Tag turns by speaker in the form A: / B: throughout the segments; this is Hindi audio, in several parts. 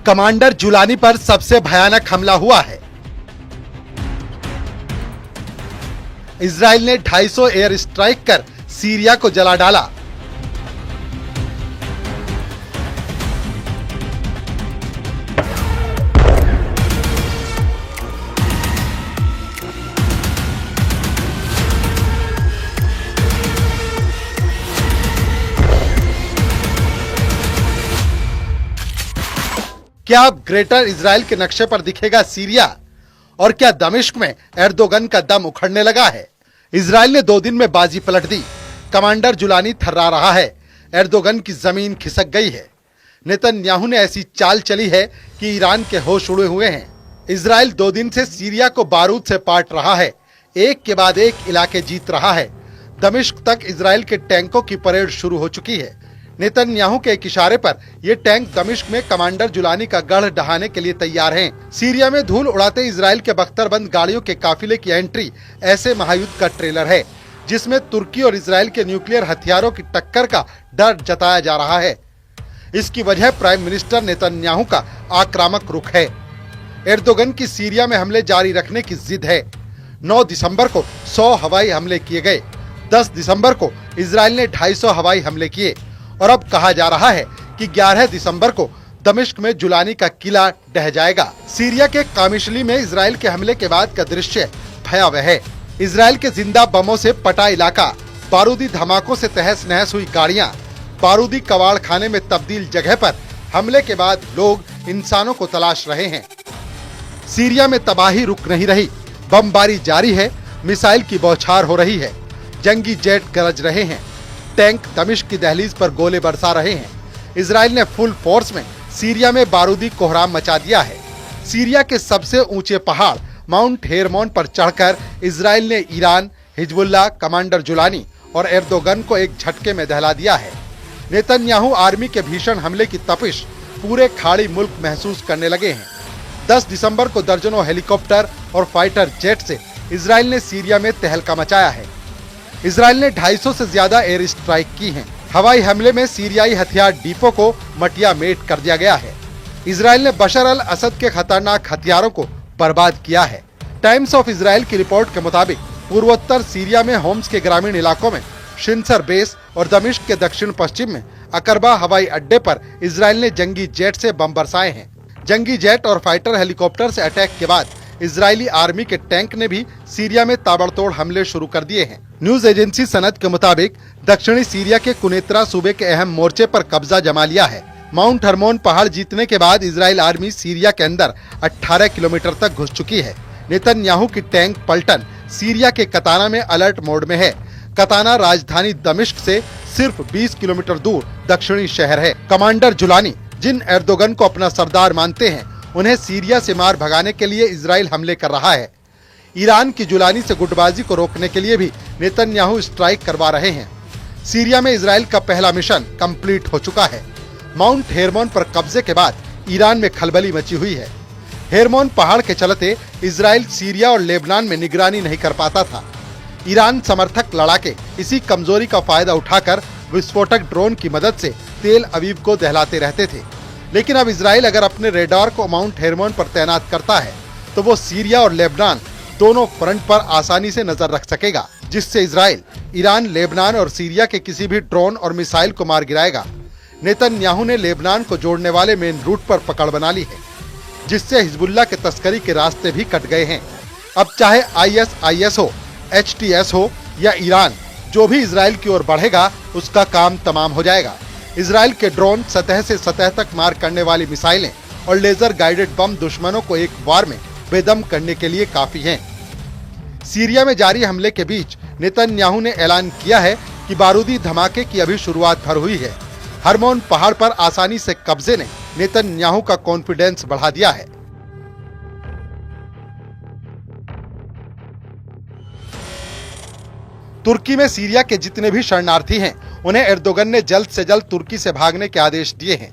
A: कमांडर जुलानी पर सबसे भयानक हमला हुआ है। इजराइल ने 250 एयर स्ट्राइक कर सीरिया को जला डाला। क्या अब ग्रेटर इजराइल के नक्शे पर दिखेगा सीरिया? और क्या दमिश्क में एर्दोगन का दम उखड़ने लगा है? इजराइल ने 2 दिन में बाजी पलट दी। कमांडर जुलानी थर्रा रहा है। एर्दोगन की जमीन खिसक गई है। नेतन्याहू ने ऐसी चाल चली है कि ईरान के होश उड़े हुए हैं। इजराइल 2 दिन से सीरिया को बारूद से पाट रहा है। एक के बाद एक इलाके जीत रहा है। दमिश्क तक इजराइल के टैंकों की परेड शुरू हो चुकी है। नेतन्याहू के एक इशारे पर ये टैंक दमिश्क में कमांडर जुलानी का गढ़ ढहाने के लिए तैयार हैं। सीरिया में धूल उड़ाते इजराइल के बख्तरबंद गाड़ियों के काफिले की एंट्री ऐसे महायुद्ध का ट्रेलर है जिसमें तुर्की और इजराइल के न्यूक्लियर हथियारों की टक्कर का डर जताया जा रहा है। इसकी वजह प्राइम मिनिस्टर नेतन्याहू का आक्रामक रुख है। एर्दोगन की सीरिया में हमले जारी रखने की जिद है। 9 दिसंबर को 100 हवाई हमले किए गए। 10 दिसंबर को इजराइल ने 250 हवाई हमले किए और अब कहा जा रहा है कि 11 दिसंबर को दमिश्क में जुलानी का किला ढह जाएगा। सीरिया के कामिशली में इजराइल के हमले के बाद का दृश्य भयावह है। इजराइल के जिंदा बमों से पटा इलाका, बारूदी धमाकों से तहस नहस हुई गाड़ियां, बारूदी कबाड़ खाने में तब्दील जगह पर हमले के बाद लोग इंसानों को तलाश रहे हैं। सीरिया में तबाही रुक नहीं रही। बमबारी जारी है। मिसाइल की बौछार हो रही है। जंगी जेट गरज रहे हैं। टैंक दमिश्क की दहलीज पर गोले बरसा रहे हैं। इजराइल ने फुल फोर्स में सीरिया में बारूदी कोहराम मचा दिया है। सीरिया के सबसे ऊंचे पहाड़ माउंट हेरमोन पर चढ़कर इजराइल ने ईरान, हिजबुल्लाह, कमांडर जुलानी और एर्दोगन को एक झटके में दहला दिया है। नेतन्याहू आर्मी के भीषण हमले की तपिश पूरे खाड़ी मुल्क महसूस करने लगे हैं। 10 दिसंबर को दर्जनों हेलीकॉप्टर और फाइटर जेट से इजराइल ने सीरिया में तहलका मचाया है। इजराइल ने 250 से ज्यादा एयर स्ट्राइक की हैं। हवाई हमले में सीरियाई हथियार डिपो को मटिया मेट कर दिया गया है। इजराइल ने बशर अल असद के खतरनाक हथियारों को बर्बाद किया है। टाइम्स ऑफ इजराइल की रिपोर्ट के मुताबिक पूर्वोत्तर सीरिया में होम्स के ग्रामीण इलाकों में शिनसर बेस और दमिश्क के दक्षिण पश्चिम में अकरबा हवाई अड्डे पर इजराइल ने जंगी जेट से बम बरसाए हैं। जंगी जेट और फाइटर हेलीकॉप्टर से अटैक के बाद इजरायली आर्मी के टैंक ने भी सीरिया में ताबड़तोड़ हमले शुरू कर दिए हैं। न्यूज एजेंसी सनद के मुताबिक दक्षिणी सीरिया के कुनेत्रा सूबे के अहम मोर्चे पर कब्जा जमा लिया है। माउंट हरमोन पहाड़ जीतने के बाद इजराइल आर्मी सीरिया के अंदर 18 किलोमीटर तक घुस चुकी है। नेतन्याहू की टैंक पलटन सीरिया के कताना में अलर्ट मोड में है। कताना राजधानी दमिश्क से सिर्फ 20 किलोमीटर दूर दक्षिणी शहर है। कमांडर जुलानी, जिन एर्दोगन को अपना सरदार मानते हैं, उन्हें सीरिया से मार भगाने के लिए इजराइल हमले कर रहा है। ईरान की जुलानी से गुटबाजी को रोकने के लिए भी नेतन्याहू स्ट्राइक करवा रहे हैं। सीरिया में इजराइल का पहला मिशन कंप्लीट हो चुका है। माउंट हेरमोन पर कब्जे के बाद ईरान में खलबली मची हुई है। हेरमोन पहाड़ के चलते इजराइल सीरिया और लेबनान में निगरानी नहीं कर पाता था। ईरान समर्थक लड़ाके इसी कमजोरी का फायदा उठाकर विस्फोटक ड्रोन की मदद से तेल अवीव को दहलाते रहते थे। लेकिन अब इजराइल अगर अपने रेडार को माउंट हेरमोन पर तैनात करता है तो वो सीरिया और लेबनान दोनों फ्रंट पर आसानी से नजर रख सकेगा, जिससे इजराइल ईरान, लेबनान और सीरिया के किसी भी ड्रोन और मिसाइल को मार गिराएगा। नेतन्याहू ने लेबनान को जोड़ने वाले मेन रूट पर पकड़ बना ली है, जिससे हिजबुल्लाह के तस्करी के रास्ते भी कट गए हैं। अब चाहे ISIS हो, HTS हो या ईरान, जो भी इजराइल की ओर बढ़ेगा उसका काम तमाम हो जाएगा। इजराइल के ड्रोन, सतह से सतह तक मार करने वाली मिसाइलें और लेजर गाइडेड बम दुश्मनों को एक बार में बेदम करने के लिए काफी हैं। सीरिया में जारी हमले के बीच नेतन्याहू ने ऐलान किया है कि बारूदी धमाके की अभी शुरुआत भर हुई है। हरमोन पहाड़ पर आसानी से कब्जे ने नेतन्याहू का कॉन्फिडेंस बढ़ा दिया है। तुर्की में सीरिया के जितने भी शरणार्थी हैं, उन्हें एर्दोगन ने जल्द से जल्द तुर्की से भागने के आदेश दिए हैं।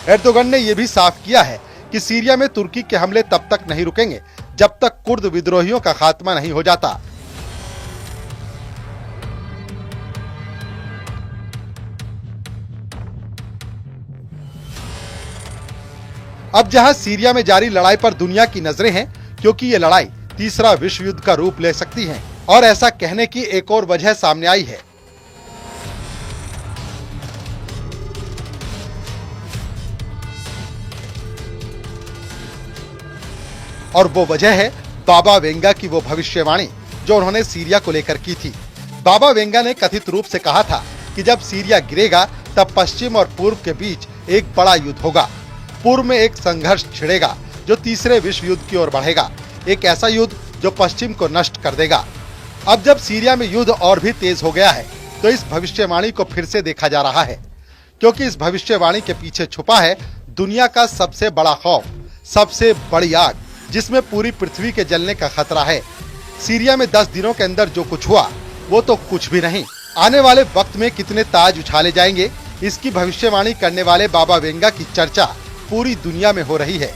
A: एर्दोगन ने यह भी साफ किया है कि सीरिया में तुर्की के हमले तब तक नहीं रुकेंगे जब तक कुर्द विद्रोहियों का खात्मा नहीं हो जाता। अब जहां सीरिया में जारी लड़ाई पर दुनिया की नजरें हैं, क्योंकि ये लड़ाई तीसरा विश्व युद्ध का रूप ले सकती है, और ऐसा कहने की एक और वजह सामने आई है। और वो वजह है बाबा वेंगा की वो भविष्यवाणी जो उन्होंने सीरिया को लेकर की थी। बाबा वेंगा ने कथित रूप से कहा था कि जब सीरिया गिरेगा तब पश्चिम और पूर्व के बीच एक बड़ा युद्ध होगा। पूर्व में एक संघर्ष छिड़ेगा जो तीसरे विश्व युद्ध की ओर बढ़ेगा, एक ऐसा युद्ध जो पश्चिम को नष्ट कर देगा। अब जब सीरिया में युद्ध और भी तेज हो गया है तो इस भविष्यवाणी को फिर से देखा जा रहा है, क्योंकि इस भविष्यवाणी के पीछे छुपा है दुनिया का सबसे बड़ा खौफ, सबसे बड़ी आग, जिसमें पूरी पृथ्वी के जलने का खतरा है। सीरिया में 10 दिनों के अंदर जो कुछ हुआ वो तो कुछ भी नहीं। आने वाले वक्त में कितने ताज उछाले जाएंगे, इसकी भविष्यवाणी करने वाले बाबा वेंगा की चर्चा पूरी दुनिया में हो रही है।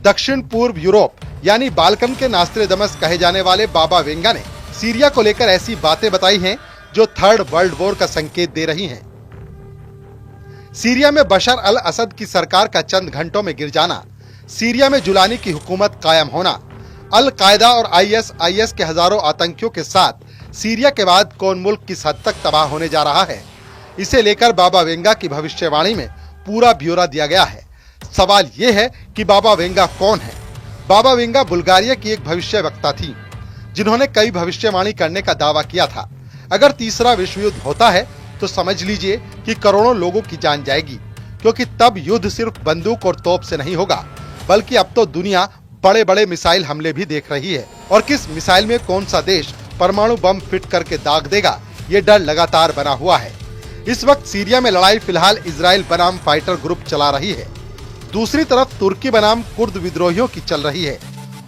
A: दक्षिण पूर्व यूरोप यानी बाल्कन के नास्त्रेदमस कहे जाने वाले बाबा वेंगा ने सीरिया को लेकर ऐसी बातें बताई हैं जो थर्ड वर्ल्ड वॉर का संकेत दे रही हैं। सीरिया में बशर अल असद की सरकार का चंद घंटों में गिर जाना, सीरिया में जुलानी की हुकूमत कायम होना, अल कायदा और आईएस के हजारों आतंकियों के साथ सीरिया के बाद कौन मुल्क किस हद तक तबाह होने जा रहा है, इसे लेकर बाबा वेंगा की भविष्यवाणी में पूरा ब्यौरा दिया गया है। सवाल ये है कि बाबा वेंगा कौन है? बाबा वेंगा बुल्गारिया की एक भविष्यवक्ता थी जिन्होंने कई भविष्यवाणी करने का दावा किया था। अगर तीसरा विश्व युद्ध होता है तो समझ लीजिए कि करोड़ों लोगों की जान जाएगी, क्योंकि तब युद्ध सिर्फ बंदूक और तोप से नहीं होगा, बल्कि अब तो दुनिया बड़े बड़े मिसाइल हमले भी देख रही है, और किस मिसाइल में कौन सा देश परमाणु बम फिट करके दाग देगा, ये डर लगातार बना हुआ है। इस वक्त सीरिया में लड़ाई फिलहाल इजराइल बनाम फाइटर ग्रुप चला रही है, दूसरी तरफ तुर्की बनाम कुर्द विद्रोहियों की चल रही है।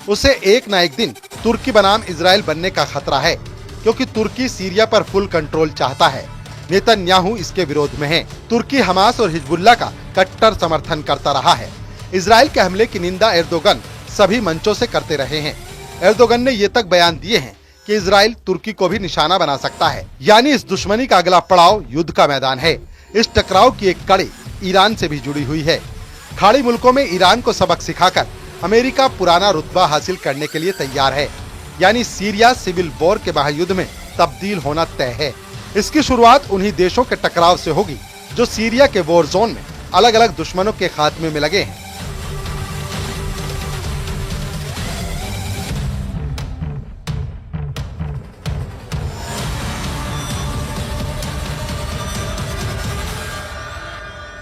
A: उसे एक न एक दिन तुर्की बनाम इजराइल बनने का खतरा है, क्योंकि तुर्की सीरिया पर फुल कंट्रोल चाहता है। नेतन्याहू इसके विरोध में है। तुर्की हमास और हिजबुल्लाह का कट्टर समर्थन करता रहा है। इजराइल के हमले की निंदा एर्दोगन सभी मंचों से करते रहे हैं। एर्दोगन ने ये तक बयान दिए हैं कि इजराइल तुर्की को भी निशाना बना सकता है, यानी इस दुश्मनी का अगला पड़ाव युद्ध का मैदान है। इस टकराव की एक कड़ी ईरान से भी जुड़ी हुई है। खाड़ी मुल्कों में ईरान को सबक सिखाकर अमेरिका पुराना रुतबा हासिल करने के लिए तैयार है, यानी सीरिया सिविल वॉर के महायुद्ध में तब्दील होना तय है। इसकी शुरुआत उन्हीं देशों के टकराव से होगी जो सीरिया के वॉर जोन में अलग अलग दुश्मनों के खात्मे में लगे हैं।